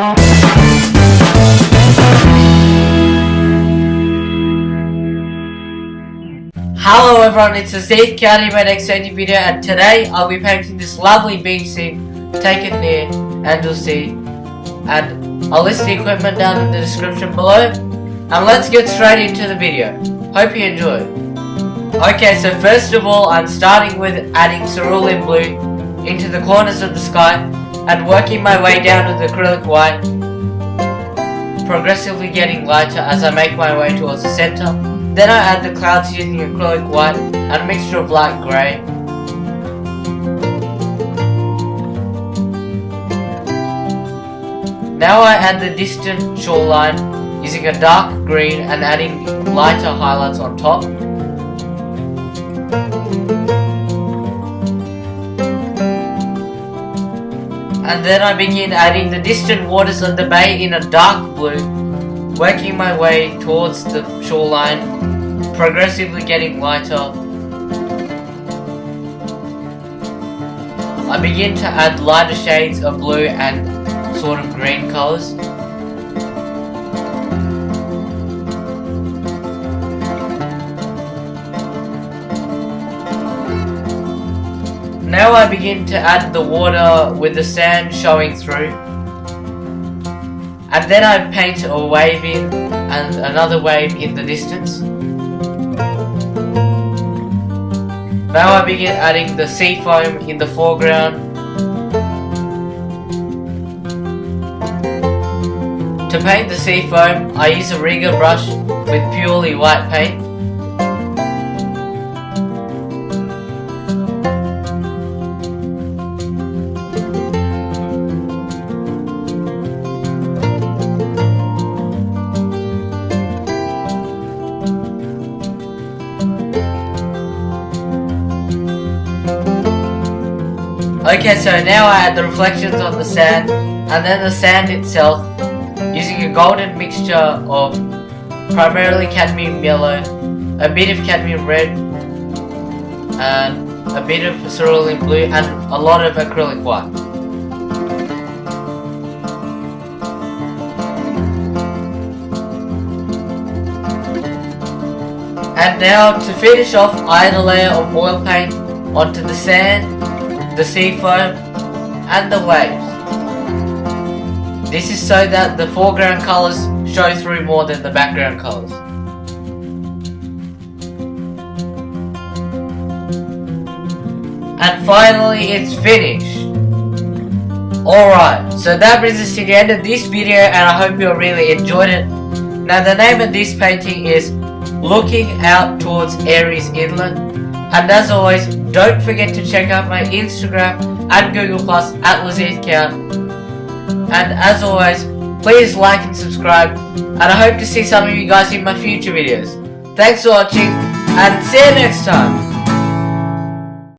Hello everyone, it's LasithKArt in my next painting video, and today I'll be painting this lovely beach scene. Take it near and you'll see. And I'll list the equipment down in the description below. And let's get straight into the video. Hope you enjoy. Okay, so first of all I'm starting with adding cerulean blue into the corners of the sky and working my way down with acrylic white, progressively getting lighter as I make my way towards the center. Then I add the clouds using acrylic white and a mixture of light grey. Now I add the distant shoreline using a dark green and adding lighter highlights on top. And then I begin adding the distant waters of the bay in a dark blue, working my way towards the shoreline, progressively getting lighter. I begin to add lighter shades of blue and sort of green colours. Now I begin to add the water with the sand showing through. And then I paint a wave in and another wave in the distance. Now I begin adding the sea foam in the foreground. To paint the sea foam, I use a rigger brush with purely white paint. Okay, so now I add the reflections on the sand and then the sand itself using a golden mixture of primarily cadmium yellow, a bit of cadmium red, and a bit of cerulean blue, and a lot of acrylic white. And now to finish off, I add a layer of oil paint onto the sand, the sea foam and the waves. This is so that the foreground colours show through more than the background colours. And finally it's finished. Alright, so that brings us to the end of this video, and I hope you really enjoyed it. Now the name of this painting is Looking Out Towards Aries Inlet. And as always, don't forget to check out my Instagram and Google Plus at LasithKArt. And as always, please like and subscribe, and I hope to see some of you guys in my future videos. Thanks for watching, and see you next time.